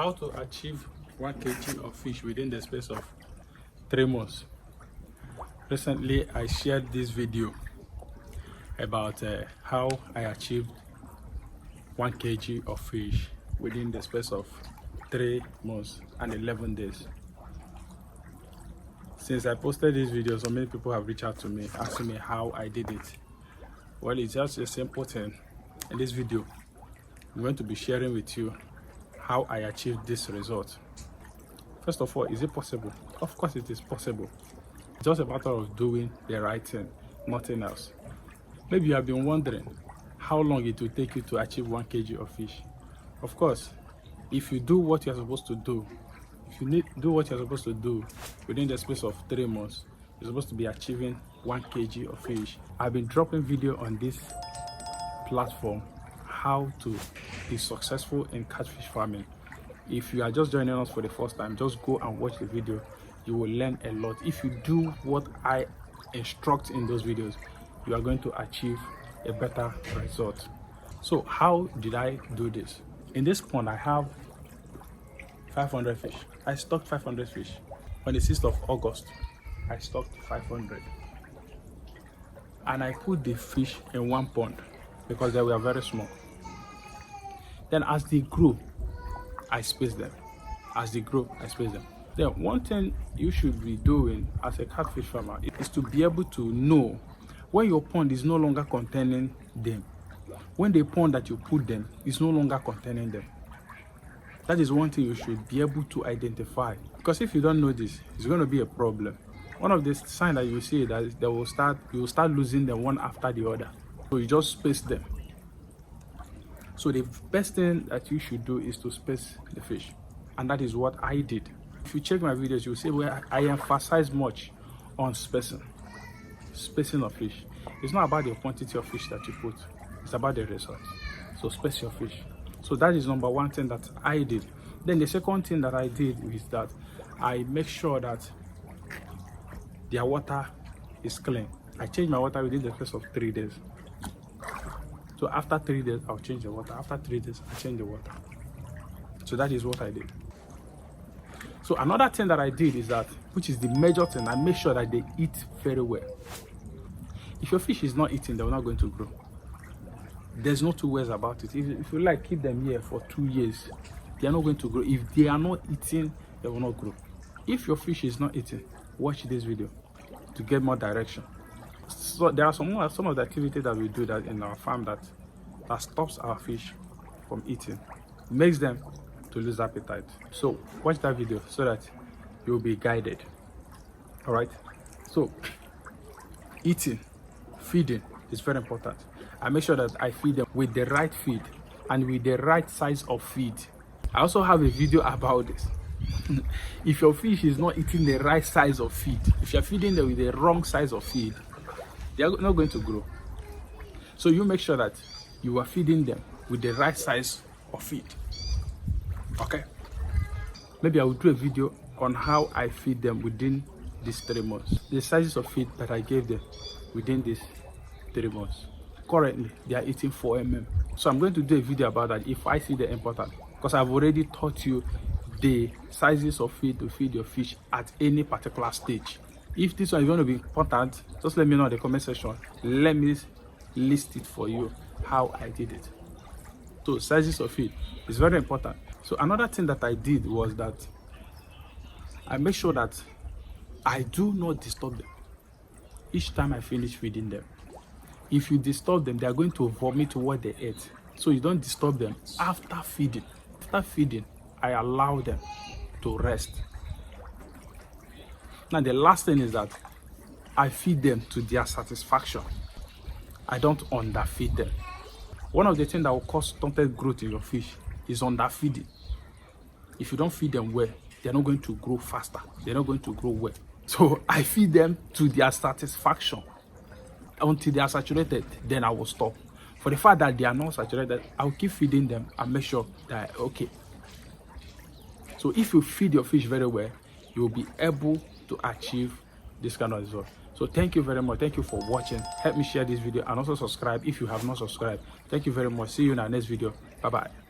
How to achieve 1 kg of fish within the space of 3 months. Recently, I shared this video about how I achieved 1 kg of fish within the space of 3 months and 11 days. Since I posted this video, so many people have reached out to me asking me how I did it. Well, it's just a simple thing. In this video, I'm going to be sharing with you how I achieved this result. First of all, is it possible? Of course it is possible. It's just a matter of doing the right thing, nothing else. Maybe you have been wondering how long it will take you to achieve 1 kg of fish. Of course, if you do what you're supposed to do, within the space of 3 months, you're supposed to be achieving 1 kg of fish. I've been dropping video on this platform how to be successful in catfish farming. If you are just joining us for the first time, just go and watch the video. You will learn a lot. If you do what I instruct in those videos, you are going to achieve a better result. So how did I do this? In this pond, I have 500 fish. I stocked 500 fish. On the 6th of August, I stocked 500. And I put the fish in one pond because they were very small. Then as they grew, I spaced them. Then one thing you should be doing as a catfish farmer is to be able to know when your pond is no longer containing them. When the pond that you put them is no longer containing them. That is one thing you should be able to identify. Because if you don't know this, it's going to be a problem. One of the signs that you see that you will start losing them one after the other. So you just space them. So the best thing that you should do is to space the fish. And that is what I did. If you check my videos, you'll see where I emphasize much on spacing of fish. It's not about the quantity of fish that you put, it's about the result. So space your fish. So that is number one thing that I did. Then the second thing that I did is that I make sure that their water is clean. I change my water within the space of 3 days. So after 3 days, I'll change the water. After 3 days, I change the water. So that is what I did. So another thing that I did is that, which is the major thing, I make sure that they eat very well. If your fish is not eating, they're not going to grow. There's no two ways about it. If you like, keep them here for 2 years, they are not going to grow. If they are not eating, they will not grow. If your fish is not eating, watch this video to get more direction. So there are some of the activities that we do that in our farm that stops our fish from eating, makes them to lose appetite. So watch that video so that you'll be guided. All right. So eating, feeding is very important. I make sure that I feed them with the right feed and with the right size of feed. I also have a video about this. If your fish is not eating the right size of feed, if you're feeding them with the wrong size of feed, they are not going to grow. So you make sure that you are feeding them with the right size of feed. Okay? Maybe I will do a video on how I feed them within these 3 months. The sizes of feed that I gave them within these 3 months. Currently, they are eating 4 mm. So I'm going to do a video about that if I see the important. Because I've already taught you the sizes of feed to feed your fish at any particular stage. If this one is going to be important, just let me know in the comment section. Let me list it for you how I did it. So sizes of feed is very important. So another thing that I did was that I make sure that I do not disturb them each time I finish feeding them. If you disturb them, they are going to vomit what they ate. So you don't disturb them after feeding. After feeding, I allow them to rest. Now the last thing is that I feed them to their satisfaction. I don't underfeed them. One of the things that will cause stunted growth in your fish is underfeeding. If you don't feed them well, they're not going to grow faster. They're not going to grow well. So I feed them to their satisfaction until they are saturated. Then I will stop. For the fact that they are not saturated, I'll keep feeding them and make sure that okay. So if you feed your fish very well, you will be able to achieve this kind of result. So thank you very much. Thank you for watching. Help me share this video and also subscribe if you have not subscribed. Thank you very much. See you in our next video. Bye bye.